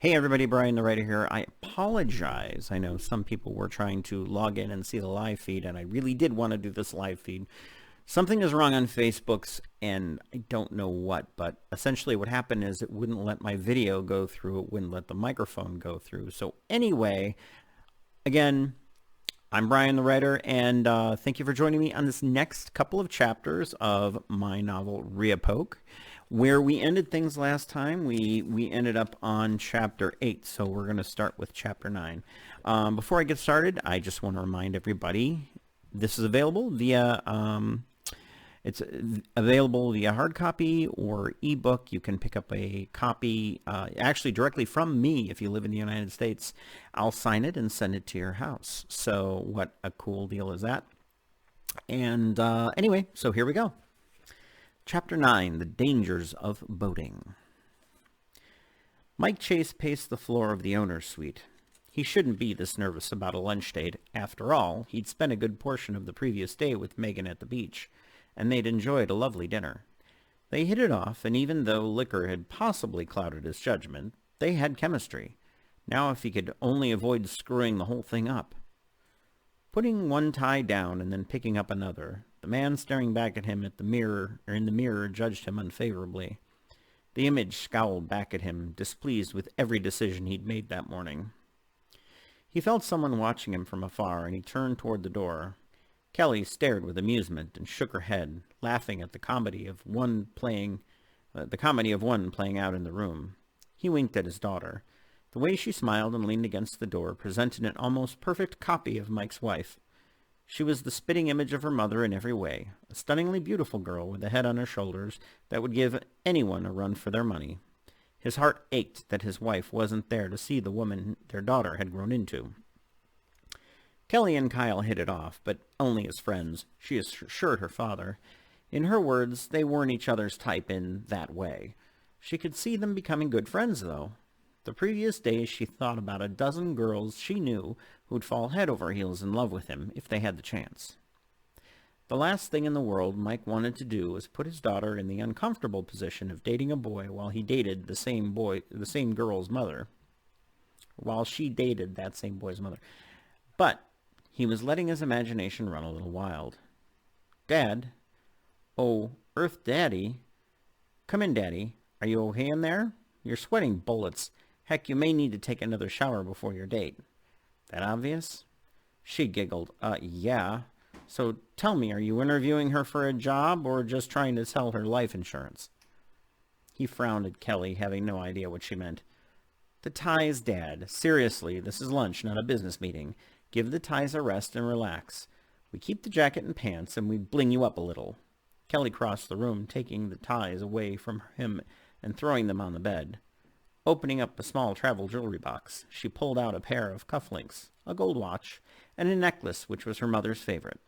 Hey everybody, Bryan the writer here. I apologize. I know some people were trying to log in and see the live feed, and I really did want to do this live feed. Something is wrong on Facebook's, and I don't know what, but essentially what happened is it wouldn't let my video go through. It wouldn't let the microphone go through. So anyway, again, I'm Bryan the writer, and thank you for joining me on this next couple of chapters of my novel Riapoke. Where we ended things last time, we ended up on chapter 8, so we're going to start with chapter 9. Before I get started, I just want to remind everybody this is available via it's available via hard copy or ebook. You can pick up a copy actually directly from me if you live in the United States. I'll sign it and send it to your house. So what a cool deal is that? And anyway, so here we go. Chapter 9, The Dangers of Boating. Mike Chase paced the floor of the owner's suite. He shouldn't be this nervous about a lunch date. After all, he'd spent a good portion of the previous day with Megan at the beach, and they'd enjoyed a lovely dinner. They hit it off, and even though liquor had possibly clouded his judgment, they had chemistry. Now if he could only avoid screwing the whole thing up. Putting one tie down and then picking up another, the man staring back at him in the mirror judged him unfavorably. The image scowled back at him, displeased with every decision he'd made that morning. He felt someone watching him from afar, and he turned toward the door. Kelly stared with amusement and shook her head, laughing at the comedy of one playing out in the room. He winked at his daughter. The way she smiled and leaned against the door presented an almost perfect copy of Mike's wife. She was the spitting image of her mother in every way, a stunningly beautiful girl with a head on her shoulders that would give anyone a run for their money. His heart ached that his wife wasn't there to see the woman their daughter had grown into. Kelly and Kyle hit it off, but only as friends, she assured her father. In her words, they weren't each other's type in that way. She could see them becoming good friends, though. The previous day she thought about a dozen girls she knew who'd fall head over heels in love with him if they had the chance. The last thing in the world Mike wanted to do was put his daughter in the uncomfortable position of dating a boy while he dated the same girl's mother. While she dated that same boy's mother. But he was letting his imagination run a little wild. Dad? Oh, Earth Daddy? Come in, Daddy. Are you okay in there? You're sweating bullets. Heck, you may need to take another shower before your date. That obvious? She giggled. Yeah. So tell me, are you interviewing her for a job or just trying to sell her life insurance? He frowned at Kelly, having no idea what she meant. The ties, Dad. Seriously, this is lunch, not a business meeting. Give the ties a rest and relax. We keep the jacket and pants and we bling you up a little. Kelly crossed the room, taking the ties away from him and throwing them on the bed. Opening up a small travel jewelry box, she pulled out a pair of cufflinks, a gold watch, and a necklace which was her mother's favorite.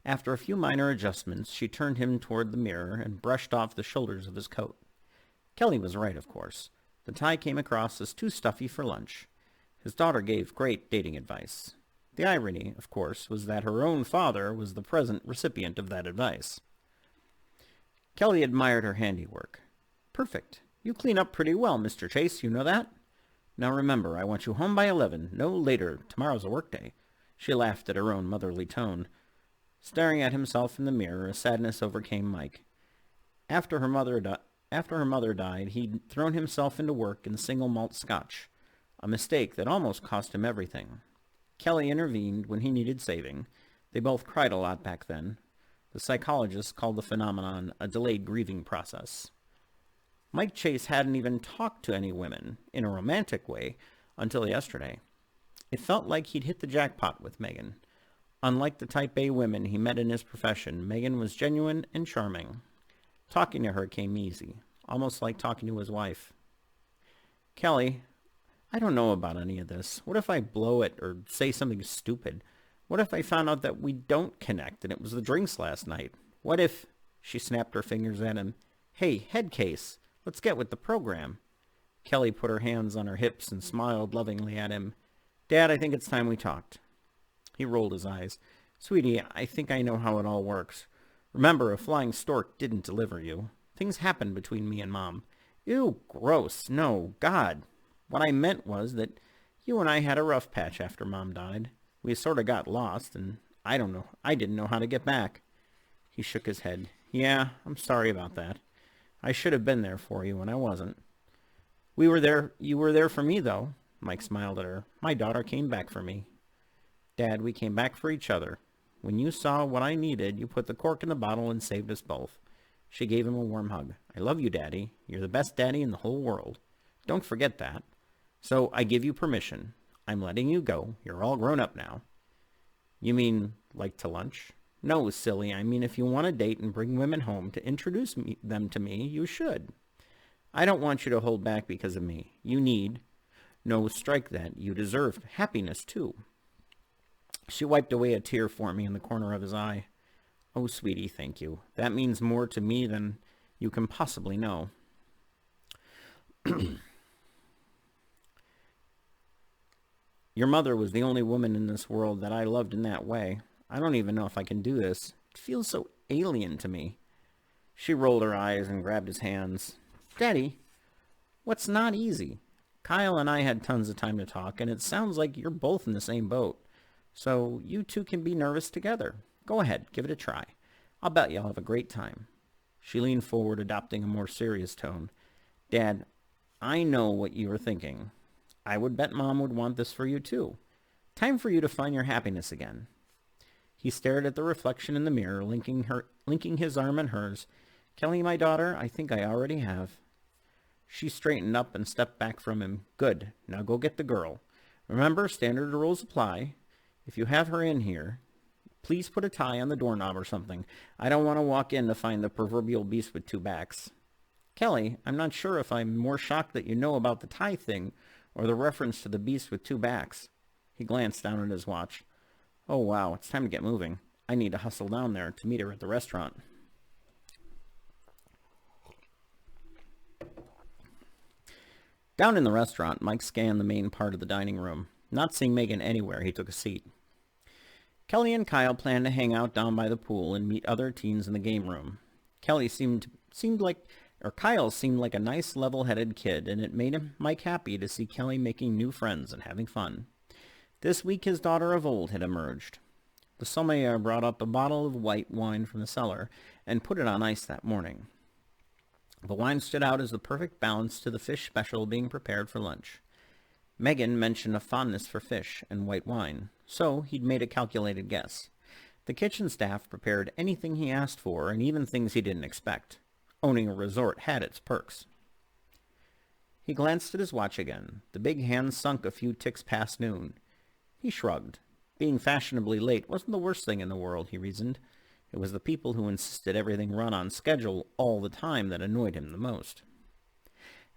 After a few minor adjustments, she turned him toward the mirror and brushed off the shoulders of his coat. Kelly was right, of course. The tie came across as too stuffy for lunch. His daughter gave great dating advice. The irony, of course, was that her own father was the present recipient of that advice. Kelly admired her handiwork. Perfect. You clean up pretty well, Mr. Chase, you know that? Now remember, I want you home by 11, no later. Tomorrow's a work day. She laughed at her own motherly tone. Staring at himself in the mirror, a sadness overcame Mike. After her mother died, he'd thrown himself into work in single malt scotch, a mistake that almost cost him everything. Kelly intervened when he needed saving. They both cried a lot back then. The psychologists called the phenomenon a delayed grieving process. Mike Chase hadn't even talked to any women, in a romantic way, until yesterday. It felt like he'd hit the jackpot with Megan. Unlike the type A women he met in his profession, Megan was genuine and charming. Talking to her came easy, almost like talking to his wife. Kelly, I don't know about any of this. What if I blow it or say something stupid? What if I found out that we don't connect and it was the drinks last night? What if... She snapped her fingers at him. Hey, head case. Let's get with the program. Kelly put her hands on her hips and smiled lovingly at him. Dad, I think it's time we talked. He rolled his eyes. Sweetie, I think I know how it all works. Remember, a flying stork didn't deliver you. Things happened between me and Mom. Ew, gross. No, God. What I meant was that you and I had a rough patch after Mom died. We sort of got lost, and I don't know. I didn't know how to get back. He shook his head. Yeah, I'm sorry about that. I should have been there for you when I wasn't. We were there. You were there for me, though. Mike smiled at her. My daughter came back for me. Dad, we came back for each other. When you saw what I needed, you put the cork in the bottle and saved us both. She gave him a warm hug. I love you, Daddy. You're the best daddy in the whole world. Don't forget that. So I give you permission. I'm letting you go. You're all grown up now. You mean, like to lunch? No, silly. I mean, if you want to date and bring women home to introduce them to me, you should. I don't want you to hold back because of me. You need. No, strike that. You deserve happiness, too. She wiped away a tear for me in the corner of his eye. Oh, sweetie, thank you. That means more to me than you can possibly know. Your mother was the only woman in this world that I loved in that way. I don't even know if I can do this. It feels so alien to me. She rolled her eyes and grabbed his hands. Daddy, what's not easy? Kyle and I had tons of time to talk, and it sounds like you're both in the same boat. So you two can be nervous together. Go ahead, give it a try. I'll bet you'll have a great time. She leaned forward, adopting a more serious tone. Dad, I know what you are thinking. I would bet Mom would want this for you too. Time for you to find your happiness again. He stared at the reflection in the mirror, linking his arm in hers. Kelly, my daughter, I think I already have. She straightened up and stepped back from him. Good. Now go get the girl. Remember, standard rules apply. If you have her in here, please put a tie on the doorknob or something. I don't want to walk in to find the proverbial beast with two backs. Kelly, I'm not sure if I'm more shocked that you know about the tie thing or the reference to the beast with two backs. He glanced down at his watch. Oh, wow, it's time to get moving. I need to hustle down there to meet her at the restaurant. Down in the restaurant, Mike scanned the main part of the dining room. Not seeing Megan anywhere, he took a seat. Kelly and Kyle planned to hang out down by the pool and meet other teens in the game room. Kyle seemed like a nice, level-headed kid, and it made Mike happy to see Kelly making new friends and having fun. This week his daughter of old had emerged. The sommelier brought up a bottle of white wine from the cellar and put it on ice that morning. The wine stood out as the perfect balance to the fish special being prepared for lunch. Megan mentioned a fondness for fish and white wine, so he'd made a calculated guess. The kitchen staff prepared anything he asked for, and even things he didn't expect. Owning a resort had its perks. He glanced at his watch again. The big hand sunk a few ticks past noon. He shrugged. Being fashionably late wasn't the worst thing in the world, he reasoned. It was the people who insisted everything run on schedule all the time that annoyed him the most.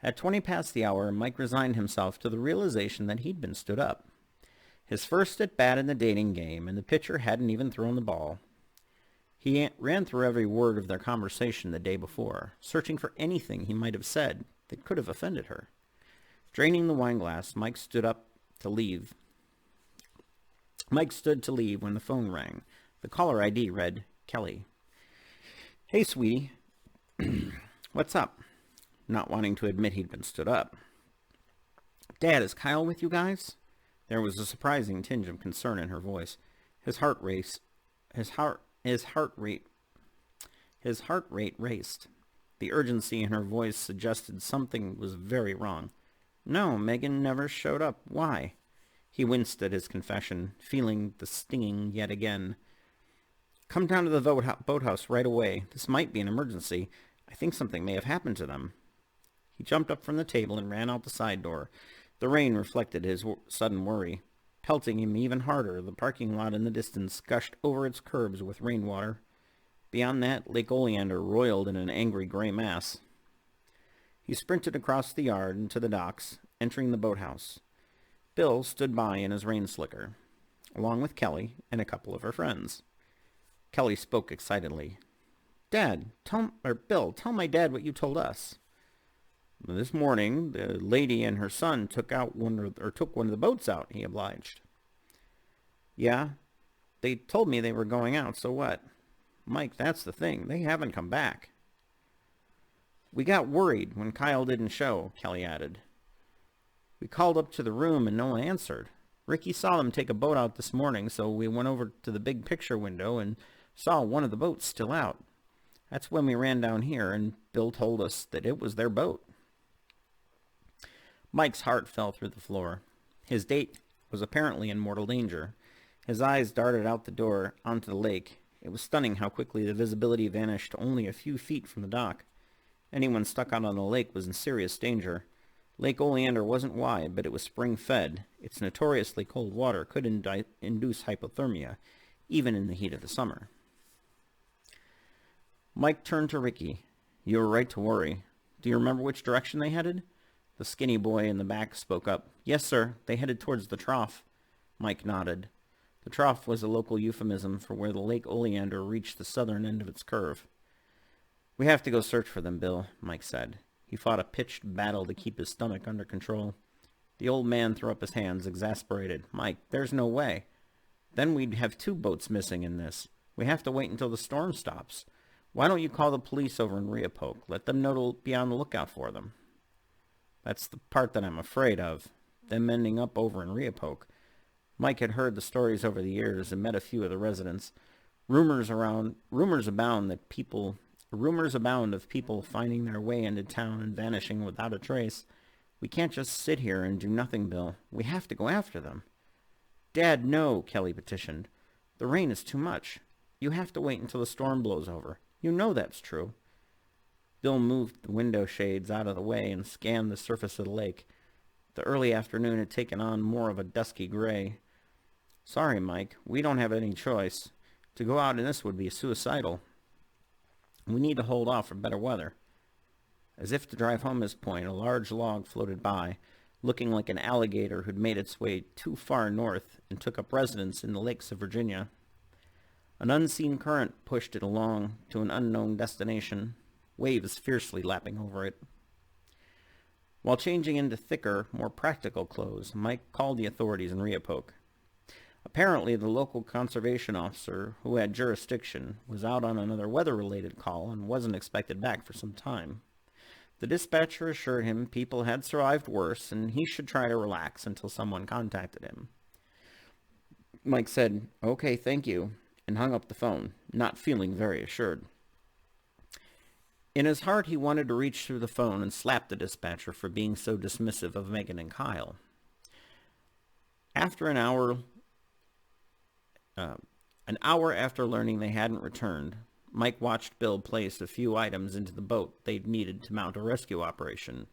At 20 past the hour, Mike resigned himself to the realization that he'd been stood up. His first at-bat in the dating game, and the pitcher hadn't even thrown the ball. He ran through every word of their conversation the day before, searching for anything he might have said that could have offended her. Draining the wineglass, Mike stood to leave when the phone rang. The caller ID read, Kelly. Hey, sweetie. What's up? Not wanting to admit he'd been stood up. Dad, is Kyle with you guys? There was a surprising tinge of concern in her voice. His heart rate raced. The urgency in her voice suggested something was very wrong. No, Megan never showed up. Why? He winced at his confession, feeling the stinging yet again. Come down to the boathouse right away. This might be an emergency. I think something may have happened to them. He jumped up from the table and ran out the side door. The rain reflected his sudden worry. Pelting him even harder, the parking lot in the distance gushed over its curbs with rainwater. Beyond that, Lake Oleander roiled in an angry gray mass. He sprinted across the yard and to the docks, entering the boathouse. Bill stood by in his rain slicker, along with Kelly and a couple of her friends. Kelly spoke excitedly. Bill, tell my dad what you told us. This morning, the lady and her son took one of the boats out, he obliged. Yeah, they told me they were going out, so what? Mike, that's the thing. They haven't come back. We got worried when Kyle didn't show, Kelly added. We called up to the room and no one answered. Ricky saw them take a boat out this morning, so we went over to the big picture window and saw one of the boats still out. That's when we ran down here, and Bill told us that it was their boat. Mike's heart fell through the floor. His date was apparently in mortal danger. His eyes darted out the door onto the lake. It was stunning how quickly the visibility vanished to only a few feet from the dock. Anyone stuck out on the lake was in serious danger. Lake Oleander wasn't wide, but it was spring-fed. Its notoriously cold water could induce hypothermia, even in the heat of the summer. Mike turned to Ricky. You were right to worry. Do you remember which direction they headed? The skinny boy in the back spoke up. Yes, sir. They headed towards the trough. Mike nodded. The trough was a local euphemism for where the Lake Oleander reached the southern end of its curve. We have to go search for them, Bill, Mike said. He fought a pitched battle to keep his stomach under control. The old man threw up his hands, exasperated. Mike, there's no way. Then we'd have 2 boats missing in this. We have to wait until the storm stops. Why don't you call the police over in Riapoke? Let them know to be on the lookout for them. That's the part that I'm afraid of, them ending up over in Riapoke. Mike had heard the stories over the years and met a few of the residents. Rumors abound of people finding their way into town and vanishing without a trace. We can't just sit here and do nothing, Bill. We have to go after them. Dad, no, Kelly petitioned. The rain is too much. You have to wait until the storm blows over. You know that's true. Bill moved the window shades out of the way and scanned the surface of the lake. The early afternoon had taken on more of a dusky gray. Sorry, Mike, we don't have any choice. To go out in this would be suicidal. We need to hold off for better weather. As if to drive home his point, a large log floated by, looking like an alligator who'd made its way too far north and took up residence in the lakes of Virginia. An unseen current pushed it along to an unknown destination, waves fiercely lapping over it. While changing into thicker, more practical clothes, Mike called the authorities in Riapoke. Apparently, the local conservation officer, who had jurisdiction, was out on another weather-related call and wasn't expected back for some time. The dispatcher assured him people had survived worse, and he should try to relax until someone contacted him. Mike said, "Okay, thank you," and hung up the phone, not feeling very assured. In his heart, he wanted to reach through the phone and slap the dispatcher for being so dismissive of Megan and Kyle. After an hour after learning they hadn't returned, Mike watched Bill place a few items into the boat they'd needed to mount a rescue operation.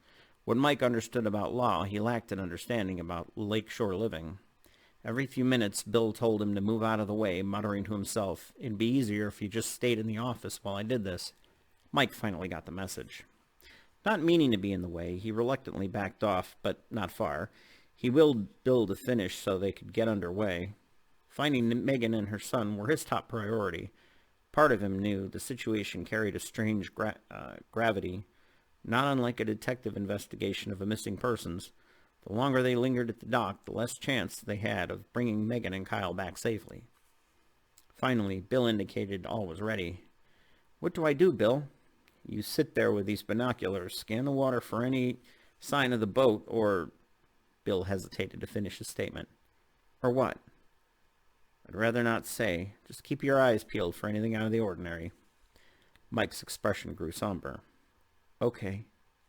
What Mike understood about law, he lacked an understanding about lakeshore living. Every few minutes, Bill told him to move out of the way, muttering to himself, "It'd be easier if you just stayed in the office while I did this." Mike finally got the message. Not meaning to be in the way, he reluctantly backed off, but not far. He willed Bill to finish so they could get underway. Finding Megan and her son were his top priority. Part of him knew the situation carried a strange gravity, not unlike a detective investigation of a missing persons. The longer they lingered at the dock, the less chance they had of bringing Megan and Kyle back safely. Finally, Bill indicated all was ready. "What do I do, Bill?" "You sit there with these binoculars, scan the water for any sign of the boat, or—" Bill hesitated to finish his statement. "Or what?" "I'd rather not say. Just keep your eyes peeled for anything out of the ordinary." Mike's expression grew somber. "Okay,"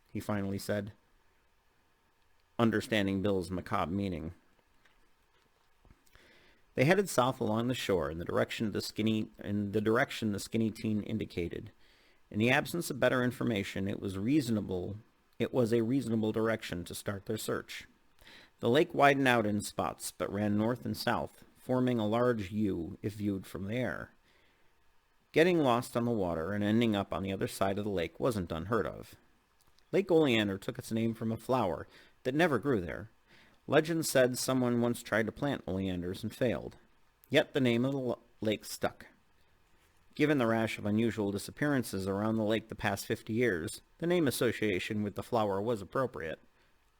he finally said, understanding Bill's macabre meaning. They headed south along the shore in the direction the skinny teen indicated. In the absence of better information, it was a reasonable direction to start their search. The lake widened out in spots, but ran north and south, forming a large U if viewed from the air. Getting lost on the water and ending up on the other side of the lake wasn't unheard of. Lake Oleander took its name from a flower that never grew there. Legend said someone once tried to plant oleanders and failed. Yet the name of the lake stuck. Given the rash of unusual disappearances around the lake the past 50 years, the name association with the flower was appropriate.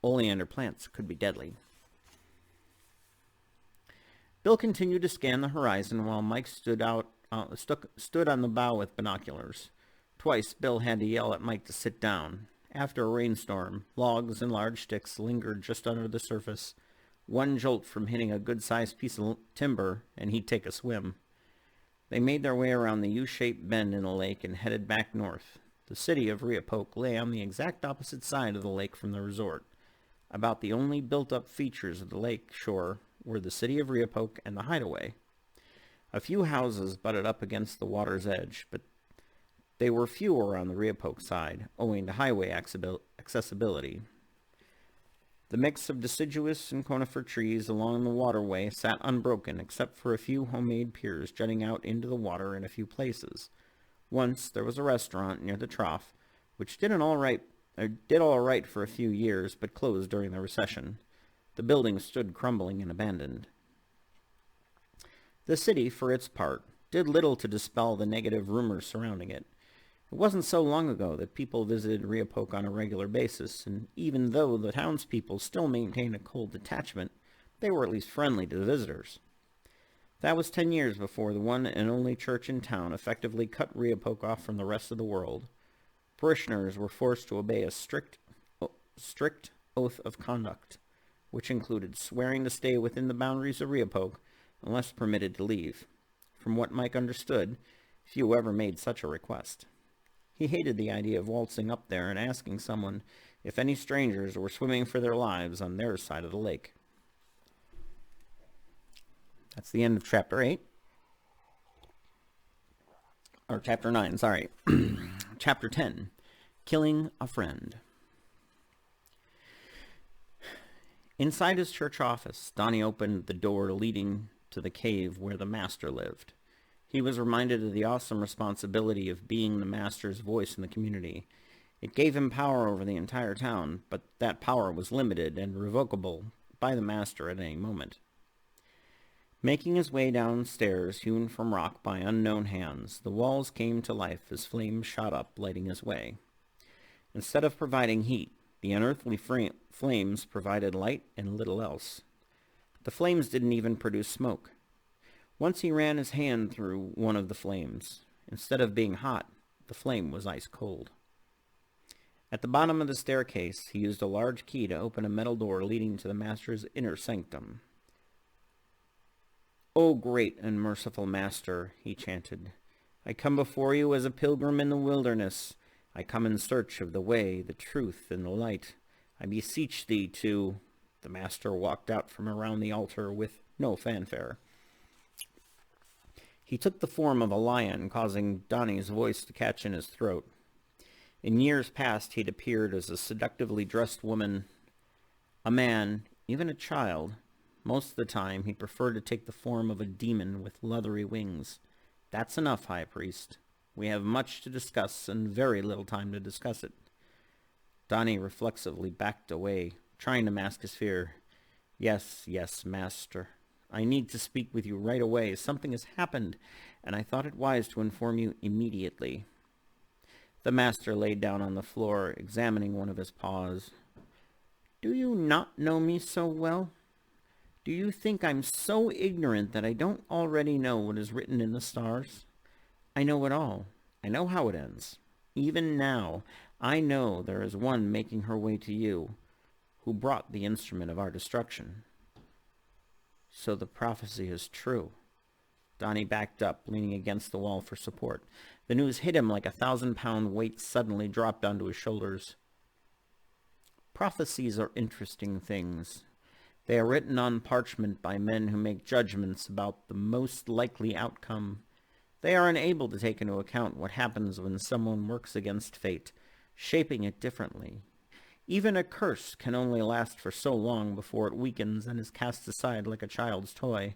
Oleander plants could be deadly. Bill continued to scan the horizon while Mike stood on the bow with binoculars. Twice Bill had to yell at Mike to sit down. After a rainstorm, logs and large sticks lingered just under the surface. One jolt from hitting a good-sized piece of timber, and he'd take a swim. They made their way around the U-shaped bend in the lake and headed back north. The city of Riapoke lay on the exact opposite side of the lake from the resort. About the only built-up features of the lake shore were the city of Riapoke and the hideaway. A few houses butted up against the water's edge, but they were fewer on the Riapoke side, owing to highway accessibility. The mix of deciduous and conifer trees along the waterway sat unbroken except for a few homemade piers jutting out into the water in a few places. Once there was a restaurant near the trough, which did all right for a few years, but closed during the recession. The building stood crumbling and abandoned. The city, for its part, did little to dispel the negative rumors surrounding it. It wasn't so long ago that people visited Riapoke on a regular basis, and even though the townspeople still maintained a cold detachment, they were at least friendly to the visitors. That was 10 years before the one and only church in town effectively cut Riapoke off from the rest of the world. Parishioners were forced to obey a strict oath of conduct, which included swearing to stay within the boundaries of Riapoke unless permitted to leave. From what Mike understood, few ever made such a request. He hated the idea of waltzing up there and asking someone if any strangers were swimming for their lives on their side of the lake. That's the end of Chapter 8. Or Chapter 9, sorry. Chapter 10, Killing a Friend. Inside his church office, Donnie opened the door leading to the cave where the master lived. He was reminded of the awesome responsibility of being the master's voice in the community. It gave him power over the entire town, but that power was limited and revocable by the master at any moment. Making his way downstairs, hewn from rock by unknown hands, the walls came to life as flames shot up, lighting his way. Instead of providing heat, the unearthly flames provided light and little else. The flames didn't even produce smoke. Once he ran his hand through one of the flames. Instead of being hot, the flame was ice cold. At the bottom of the staircase, he used a large key to open a metal door leading to the master's inner sanctum. "O great and merciful master," he chanted, "I come before you as a pilgrim in the wilderness. I come in search of the way, the truth, and the light. I beseech thee to—" The master walked out from around the altar with no fanfare. He took the form of a lion, causing Donnie's voice to catch in his throat. In years past, he'd appeared as a seductively dressed woman, a man, even a child. Most of the time, he preferred to take the form of a demon with leathery wings. "That's enough, High Priest. We have much to discuss and very little time to discuss it." Donnie reflexively backed away, trying to mask his fear. Yes, Master. I need to speak with you right away. Something has happened, and I thought it wise to inform you immediately." The master laid down on the floor, examining one of his paws. "Do you not know me so well? Do you think I'm so ignorant that I don't already know what is written in the stars? I know it all. I know how it ends. Even now, I know there is one making her way to you, who brought the instrument of our destruction." So the prophecy is true. Donnie backed up, leaning against the wall for support. The news hit him like a 1,000-pound weight suddenly dropped onto his shoulders. Prophecies are interesting things. They are written on parchment by men who make judgments about the most likely outcome. They are unable to take into account what happens when someone works against fate, shaping it differently. Even a curse can only last for so long before it weakens and is cast aside like a child's toy.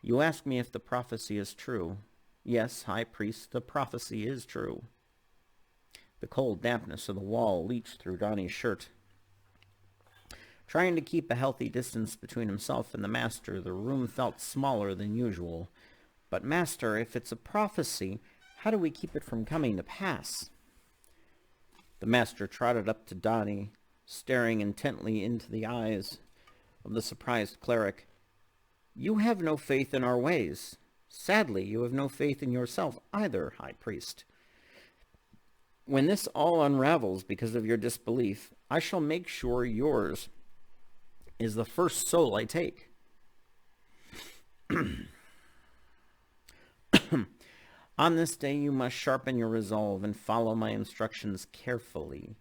You ask me if the prophecy is true. Yes, High Priest, the prophecy is true. The cold dampness of the wall leached through Donnie's shirt. Trying to keep a healthy distance between himself and the master, the room felt smaller than usual. But Master, if it's a prophecy, how do we keep it from coming to pass? The master trotted up to Donnie, staring intently into the eyes of the surprised cleric. "You have no faith in our ways. Sadly, you have no faith in yourself either, High Priest. When this all unravels because of your disbelief, I shall make sure yours is the first soul I take. On this day you must sharpen your resolve and follow my instructions carefully.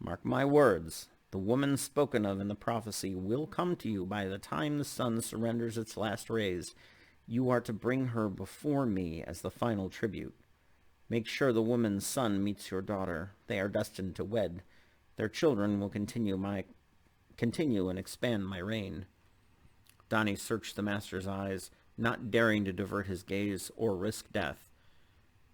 Mark my words, the woman spoken of in the prophecy will come to you by the time the sun surrenders its last rays. You are to bring her before me as the final tribute. Make sure the woman's son meets your daughter. They are destined to wed. Their children will continue and expand my reign. Donnie searched the master's eyes, not daring to divert his gaze or risk death.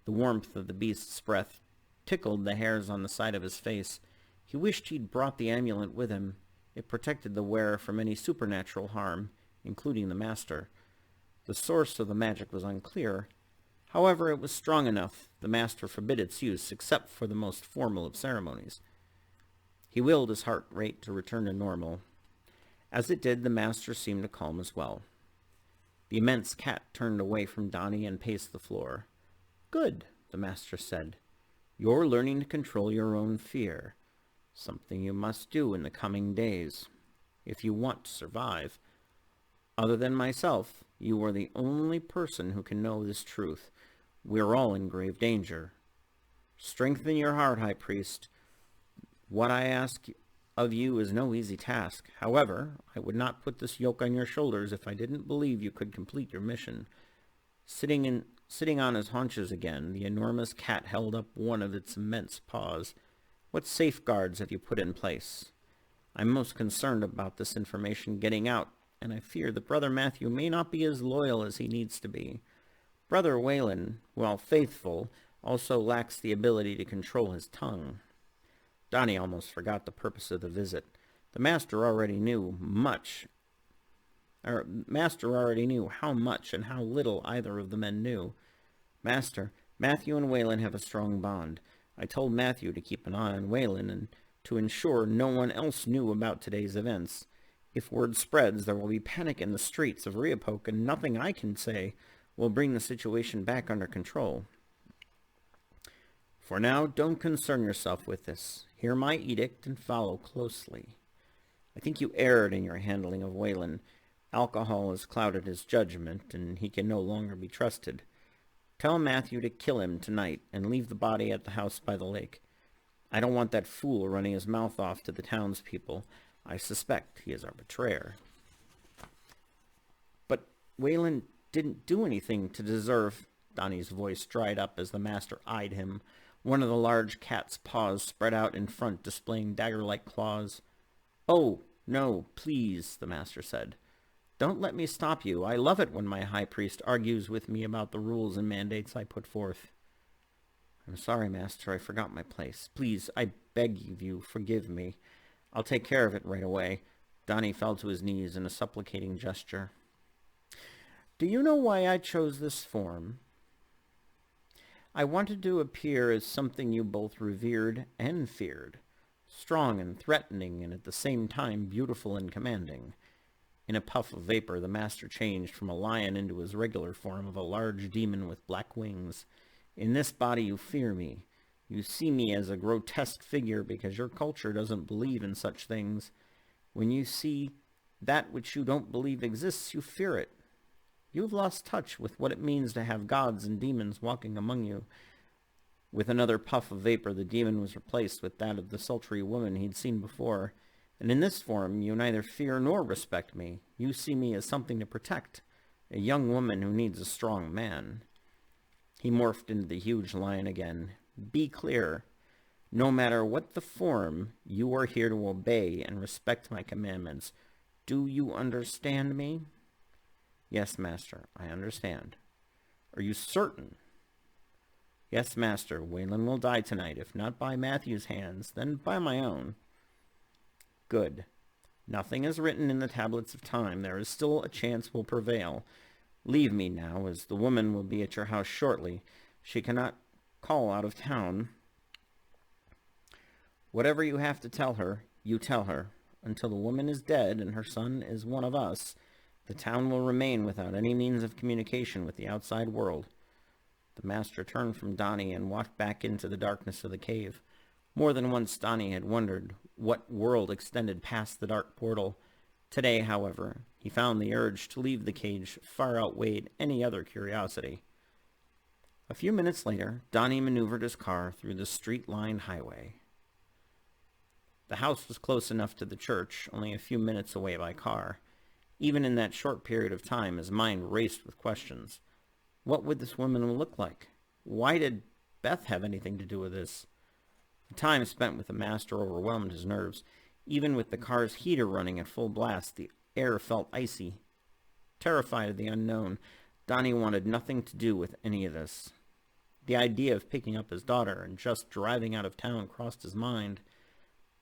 The warmth of the beast's breath tickled the hairs on the side of his face. He wished he'd brought the amulet with him. It protected the wearer from any supernatural harm, including the master. The source of the magic was unclear. However, it was strong enough. The master forbid its use, except for the most formal of ceremonies. He willed his heart rate to return to normal. As it did, the master seemed to calm as well. The immense cat turned away from Donnie and paced the floor. Good, the master said. You're learning to control your own fear. Something you must do in the coming days, if you want to survive. Other than myself, you are the only person who can know this truth. We're all in grave danger. Strengthen your heart, High Priest. What I ask of you is no easy task. However, I would not put this yoke on your shoulders if I didn't believe you could complete your mission. Sitting on his haunches again, the enormous cat held up one of its immense paws. What safeguards have you put in place? I'm most concerned about this information getting out, and I fear that Brother Matthew may not be as loyal as he needs to be. Brother Waylon, while faithful, also lacks the ability to control his tongue. Donnie almost forgot the purpose of the visit. The master already knew how much and how little either of the men knew. Master, Matthew and Waylon have a strong bond. I told Matthew to keep an eye on Waylon and to ensure no one else knew about today's events. If word spreads, there will be panic in the streets of Riapoke, and nothing I can say will bring the situation back under control. For now, don't concern yourself with this. Hear my edict and follow closely. I think you erred in your handling of Waylon. Alcohol has clouded his judgment, and he can no longer be trusted. Tell Matthew to kill him tonight and leave the body at the house by the lake. I don't want that fool running his mouth off to the townspeople. I suspect he is our betrayer. But Waylon didn't do anything to deserve... Donnie's voice dried up as the master eyed him. One of the large cat's paws spread out in front, displaying dagger-like claws. Oh, no, please, the master said. Don't let me stop you. I love it when my high priest argues with me about the rules and mandates I put forth. I'm sorry, master, I forgot my place. Please, I beg of you, forgive me. I'll take care of it right away. Donnie fell to his knees in a supplicating gesture. Do you know why I chose this form? I wanted to appear as something you both revered and feared, strong and threatening, and at the same time beautiful and commanding. In a puff of vapor, the master changed from a lion into his regular form of a large demon with black wings. In this body you fear me. You see me as a grotesque figure because your culture doesn't believe in such things. When you see that which you don't believe exists, you fear it. You've lost touch with what it means to have gods and demons walking among you. With another puff of vapor, the demon was replaced with that of the sultry woman he'd seen before. And in this form, you neither fear nor respect me. You see me as something to protect, a young woman who needs a strong man. He morphed into the huge lion again. Be clear. No matter what the form, you are here to obey and respect my commandments. Do you understand me? Yes, master, I understand. Are you certain? Yes, master, Waylon will die tonight, if not by Matthew's hands, then by my own. Good. Nothing is written in the tablets of time. There is still a chance we'll prevail. Leave me now, as the woman will be at your house shortly. She cannot call out of town. Whatever you have to tell her, you tell her. Until the woman is dead and her son is one of us, the town will remain without any means of communication with the outside world. The master turned from Donnie and walked back into the darkness of the cave. More than once Donnie had wondered what world extended past the dark portal. Today, however, he found the urge to leave the cage far outweighed any other curiosity. A few minutes later, Donnie maneuvered his car through the street-lined highway. The house was close enough to the church, only a few minutes away by car. Even in that short period of time, his mind raced with questions. What would this woman look like? Why did Beth have anything to do with this? The time spent with the master overwhelmed his nerves. Even with the car's heater running at full blast, the air felt icy. Terrified of the unknown, Donnie wanted nothing to do with any of this. The idea of picking up his daughter and just driving out of town crossed his mind.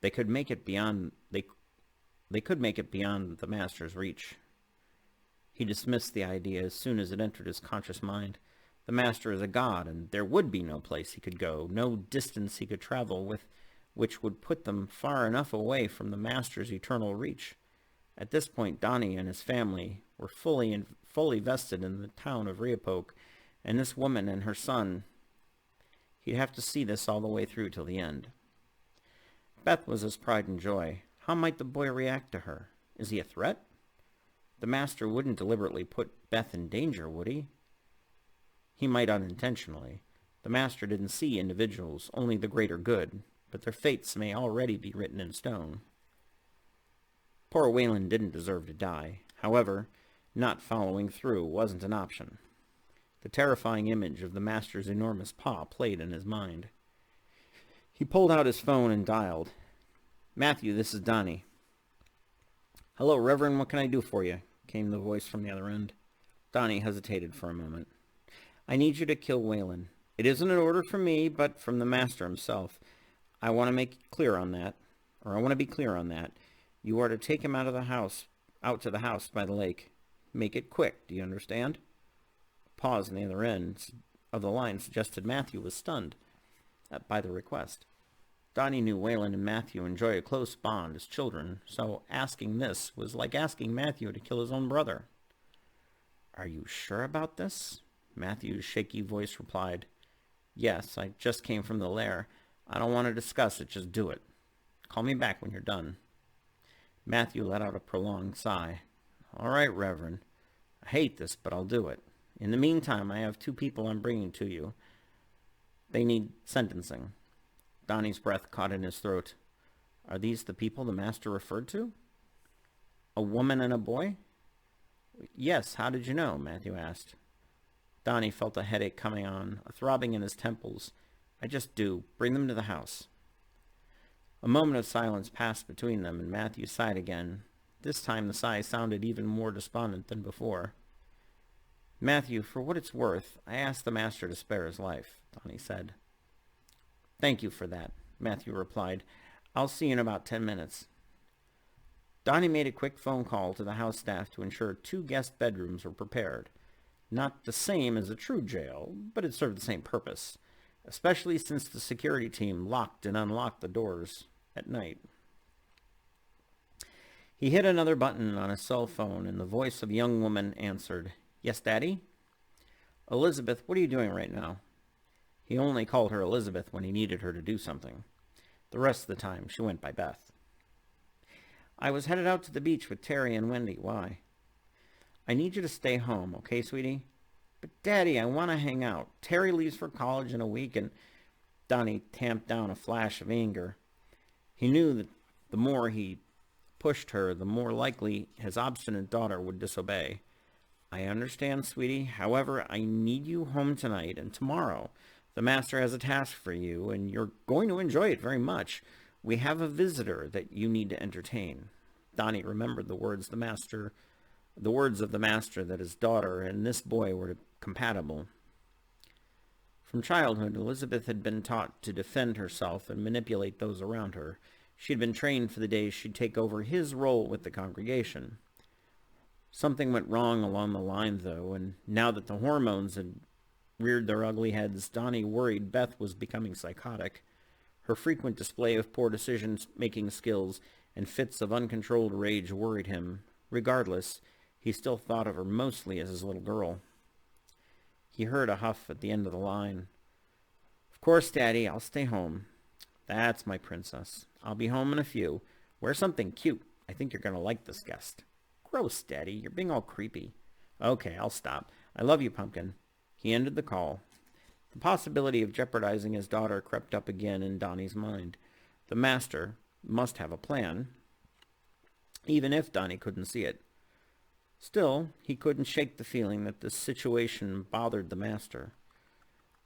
They could make it beyond the master's reach. He dismissed the idea as soon as it entered his conscious mind. The master is a god, and there would be no place he could go, no distance he could travel with which would put them far enough away from the master's eternal reach. At this point, Donnie and his family were fully vested in the town of Riapoke, and this woman and her son, he'd have to see this all the way through till the end. Beth was his pride and joy. How might the boy react to her? Is he a threat? The master wouldn't deliberately put Beth in danger, would he? He might unintentionally. The master didn't see individuals, only the greater good, but their fates may already be written in stone. Poor Waylon didn't deserve to die. However, not following through wasn't an option. The terrifying image of the master's enormous paw played in his mind. He pulled out his phone and dialed. "Matthew, this is Donnie." "Hello, Reverend, what can I do for you?" came the voice from the other end. Donnie hesitated for a moment. "I need you to kill Waylon. It isn't an order from me, but from the master himself. I want to be clear on that. You are to take him out to the house by the lake. Make it quick, do you understand?" A pause on the other end of the line suggested Matthew was stunned by the request. Donnie knew Waylon and Matthew enjoy a close bond as children, so asking this was like asking Matthew to kill his own brother. "Are you sure about this?" Matthew's shaky voice replied. "Yes, I just came from the lair. I don't want to discuss it, just do it. Call me back when you're done." Matthew let out a prolonged sigh. "All right, Reverend. I hate this, but I'll do it. In the meantime, I have 2 people I'm bringing to you. They need sentencing." Donnie's breath caught in his throat. "Are these the people the master referred to?" "A woman and a boy?" "Yes, how did you know?" Matthew asked. Donnie felt a headache coming on, a throbbing in his temples. "I just do. Bring them to the house." A moment of silence passed between them, and Matthew sighed again. This time the sigh sounded even more despondent than before. "Matthew, for what it's worth, I asked the master to spare his life," Donnie said. "Thank you for that," Matthew replied. "I'll see you in about 10 minutes. Donnie made a quick phone call to the house staff to ensure 2 guest bedrooms were prepared. Not the same as a true jail, but it served the same purpose, especially since the security team locked and unlocked the doors at night. He hit another button on his cell phone, and the voice of a young woman answered. "Yes, Daddy?" "Elizabeth, what are you doing right now?" He only called her Elizabeth when he needed her to do something. The rest of the time, she went by Beth. "I was headed out to the beach with Terry and Wendy. Why?" "I need you to stay home, okay, sweetie?" "But, Daddy, I want to hang out. Terry leaves for college in a week, and—" Donnie tamped down a flash of anger. He knew that the more he pushed her, the more likely his obstinate daughter would disobey. "I understand, sweetie. However, I need you home tonight and tomorrow. The master has a task for you, and you're going to enjoy it very much. We have a visitor that you need to entertain." Donnie remembered the words of the master that his daughter and this boy were compatible. From childhood, Elizabeth had been taught to defend herself and manipulate those around her. She had been trained for the day she'd take over his role with the congregation. Something went wrong along the line, though, and now that the hormones had reared their ugly heads, Donnie worried Beth was becoming psychotic. Her frequent display of poor decision-making skills and fits of uncontrolled rage worried him. Regardless, he still thought of her mostly as his little girl. He heard a huff at the end of the line. Of course, Daddy, I'll stay home. That's my princess. I'll be home in a few. Wear something cute. I think you're going to like this guest. Gross, Daddy. You're being all creepy. Okay, I'll stop. I love you, Pumpkin. He ended the call. The possibility of jeopardizing his daughter crept up again in Donnie's mind. The master must have a plan, even if Donnie couldn't see it. Still, he couldn't shake the feeling that this situation bothered the master.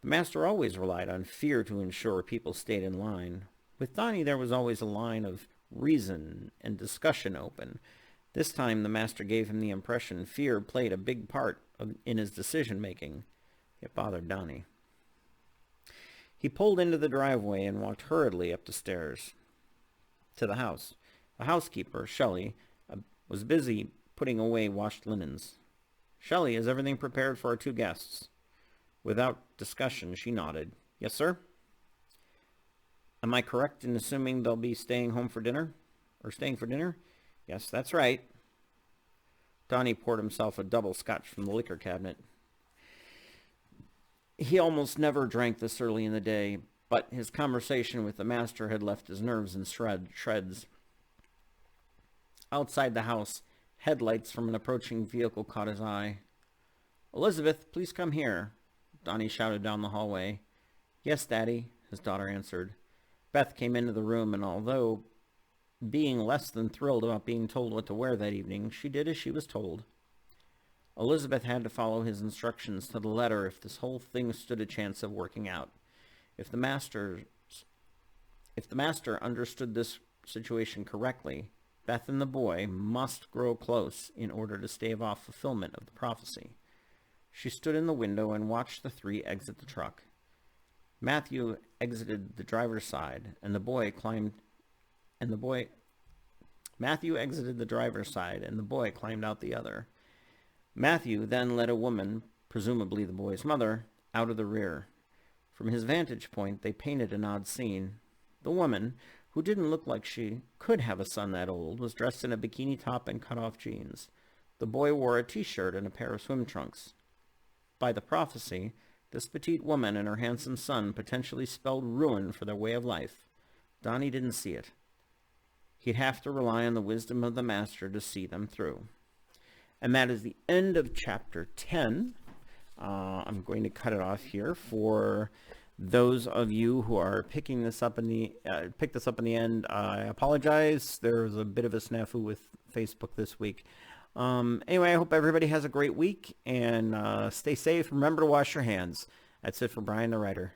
The master always relied on fear to ensure people stayed in line. With Donnie, there was always a line of reason and discussion open. This time, the master gave him the impression fear played a big part in his decision-making. It bothered Donnie. He pulled into the driveway and walked hurriedly up the stairs to the house. The housekeeper, Shelley, was busy putting away washed linens. Shelley, is everything prepared for our two guests? Without discussion, she nodded. Yes, sir. Am I correct in assuming they'll be staying home for dinner? Or staying for dinner? Yes, that's right. Donnie poured himself a double scotch from the liquor cabinet. He almost never drank this early in the day, but his conversation with the master had left his nerves in shreds. Outside the house, headlights from an approaching vehicle caught his eye. Elizabeth, please come here, Donnie shouted down the hallway. Yes, Daddy, his daughter answered. Beth came into the room, and although being less than thrilled about being told what to wear that evening, she did as she was told. Elizabeth had to follow his instructions to the letter if this whole thing stood a chance of working out. If the master understood this situation correctly, Beth and the boy must grow close in order to stave off fulfillment of the prophecy. She stood in the window and watched the three exit the truck. Matthew exited the driver's side, and the boy climbed out the other. Matthew then led a woman, presumably the boy's mother, out of the rear. From his vantage point, they painted an odd scene. The woman, who didn't look like she could have a son that old, was dressed in a bikini top and cut-off jeans. The boy wore a t-shirt and a pair of swim trunks. By the prophecy, this petite woman and her handsome son potentially spelled ruin for their way of life. Donnie didn't see it. He'd have to rely on the wisdom of the master to see them through. And that is the end of chapter 10. I'm going to cut it off here for those of you who are picking this up in the end. I apologize. There was a bit of a snafu with Facebook this week. Anyway, I hope everybody has a great week and stay safe. Remember to wash your hands. That's it for Bryan the writer.